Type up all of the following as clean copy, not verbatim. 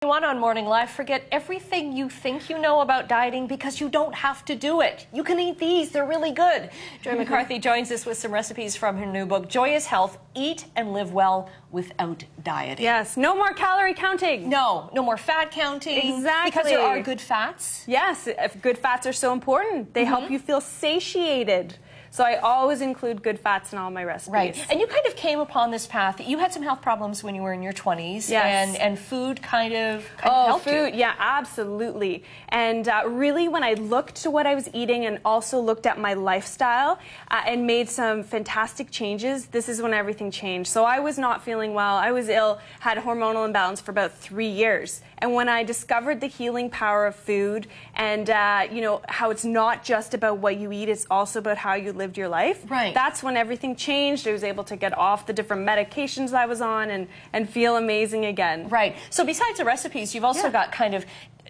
On Morning Live, forget everything you think you know about dieting because you don't have to do it. You can eat these, they're really good. Joy McCarthy joins us with some recipes from her new book, Joyous Health, Eat and Live Well Without Dieting. Yes, no more calorie counting. No more fat counting. Exactly. Because there are good fats. Yes, good fats are so important. They help you feel satiated. So I always include good fats in all my recipes. Right. And you kind of came upon this path. You had some health problems when you were in your 20s. Yes. And food kind of helped you. Yeah, absolutely. And really when I looked to what I was eating and also looked at my lifestyle and made some fantastic changes, this is when everything changed. So I was not feeling well. I was ill, had hormonal imbalance for about 3 years. And when I discovered the healing power of food and, you know, how it's not just about what you eat, it's also about how you lived your life. Right. That's when everything changed. I was able to get off the different medications I was on and feel amazing again. Right. So besides the recipes, you've also got kind of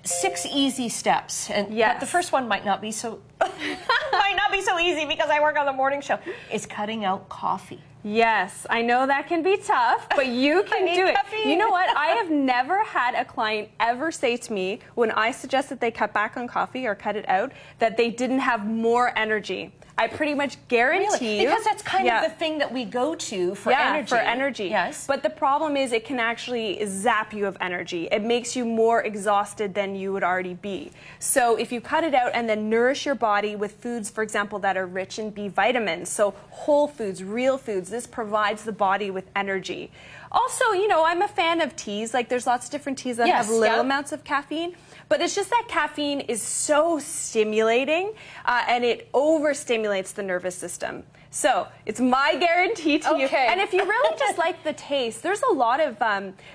6 easy steps. And but the first one might not be so easy because I work on the morning show. Is cutting out coffee. Yes, I know that can be tough, but you can do it. Caffeine. You know what? I have never had a client ever say to me when I suggest that they cut back on coffee or cut it out that they didn't have more energy. I pretty much guarantee you. Because that's kind of the thing that we go to for energy. For energy. Yes. But the problem is it can actually zap you of energy. It makes you more exhausted than you would already be. So if you cut it out and then nourish your body with foods, for example, that are rich in B vitamins, so whole foods, real foods, this provides the body with energy. Also, you know, I'm a fan of teas. Like, there's lots of different teas that have little amounts of caffeine. But it's just that caffeine is so stimulating, and it overstimulates the nervous system. So it's my guarantee to you. And if you really just like the taste, there's a lot of,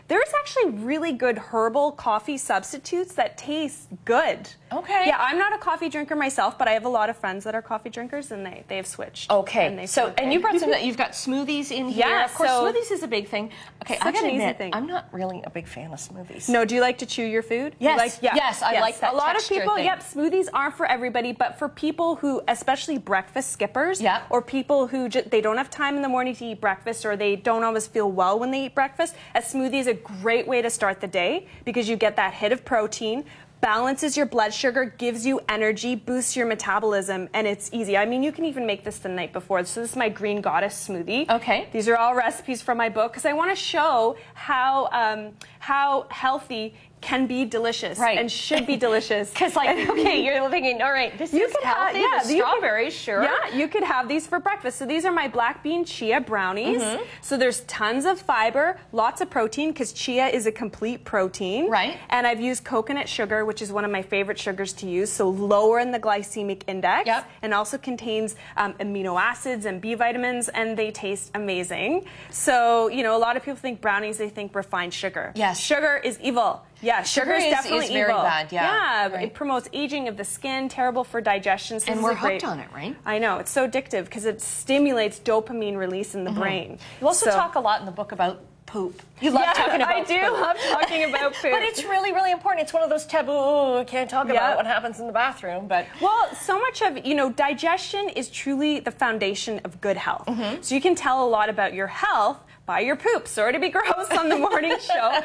there's actually really good herbal coffee substitutes that taste good. Okay. Yeah, I'm not a coffee drinker myself, but I have a lot of friends that are coffee drinkers, and they have switched. Okay. And and you brought some, you've got smoothies in here. Yeah, of course, smoothies is a big thing. Okay, I gotta admit, I'm not really a big fan of smoothies. No, do you like to chew your food? Yes. Yes, I like that. A lot of people, thing. Smoothies aren't for everybody, but for people who, especially breakfast skippers, or people who they don't have time in the morning to eat breakfast, or they don't always feel well when they eat breakfast, a smoothie is a great way to start the day because you get that hit of protein, balances your blood sugar, gives you energy, boosts your metabolism, and it's easy. I mean, you can even make this the night before. So this is my Green Goddess smoothie. Okay. These are all recipes from my book because I want to show how healthy can be delicious and should be delicious. Because, like, okay, you're thinking, all right, this is healthy, the strawberries, sure. Yeah, you could have these for breakfast. So these are my black bean chia brownies. So there's tons of fiber, lots of protein, because chia is a complete protein. Right. And I've used coconut sugar, which is one of my favorite sugars to use, so lower in the glycemic index. And also contains amino acids and B vitamins, and they taste amazing. So, you know, a lot of people think brownies, they think refined sugar. Yes. Sugar is evil. Yeah, sugar is definitely evil. Very bad, Yeah, it promotes aging of the skin, terrible for digestion. So and we're hooked on it, right? I know, it's so addictive because it stimulates dopamine release in the brain. You also talk a lot in the book about poop. You love talking about poop. I do love talking about poop. But it's really, really important. It's one of those taboo, can't talk about what happens in the bathroom. But well, so much of, you know, digestion is truly the foundation of good health. So you can tell a lot about your health by your poop. Sorry to be gross on the morning show.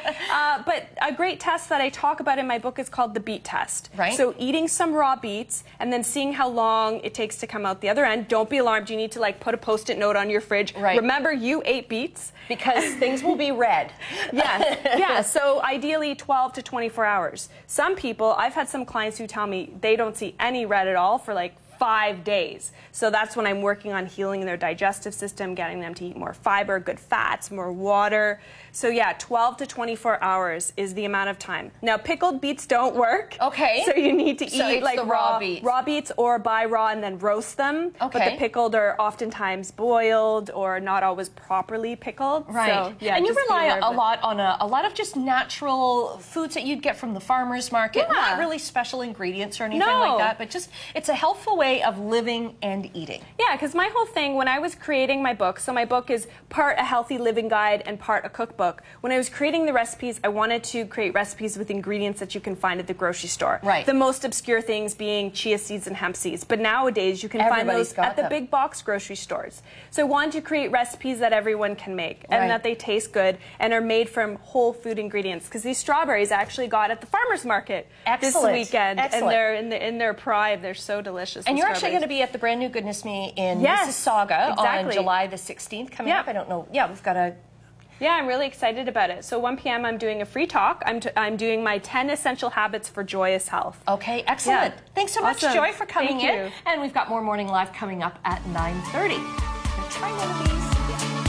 But a great test that I talk about in my book is called the beet test. Right. So eating some raw beets and then seeing how long it takes to come out the other end. Don't be alarmed. You need to, like, put a Post-it note on your fridge. Right. Remember, you ate beets. Because things will be red. Yeah, so ideally 12 to 24 hours. Some people, I've had some clients who tell me they don't see any red at all for like 5 days. So that's when I'm working on healing their digestive system, getting them to eat more fiber, good fats, more water. So yeah, 12 to 24 hours is the amount of time. Now, pickled beets don't work. Okay. So you need to eat like the raw beets. Raw beets, or buy raw and then roast them. Okay. But the pickled are oftentimes boiled or not always properly pickled. Right. So, yeah, and you just rely a lot on a lot of just natural foods that you'd get from the farmer's market. Not really special ingredients or anything like that, but just it's a healthful way way of living and eating. Yeah, because my whole thing, when I was creating my book, so my book is part a healthy living guide and part a cookbook. When I was creating the recipes, I wanted to create recipes with ingredients that you can find at the grocery store. Right. The most obscure things being chia seeds and hemp seeds. But nowadays, you can find those at the big box grocery stores. So I wanted to create recipes that everyone can make and that they taste good and are made from whole food ingredients. Because these strawberries I actually got at the farmer's market this weekend. Excellent. And they're in their prime. They're so delicious. And you're actually going to be at the brand new Goodness Me in Mississauga on July the 16th coming up. I don't know. Yeah, we've got a... Yeah, I'm really excited about it. So 1 p.m. I'm doing a free talk. I'm doing my 10 essential habits for joyous health. Okay, excellent. Yeah. Thanks so much, Joy, for coming in. Thank you. And we've got more Morning Live coming up at 9:30. Try one of these.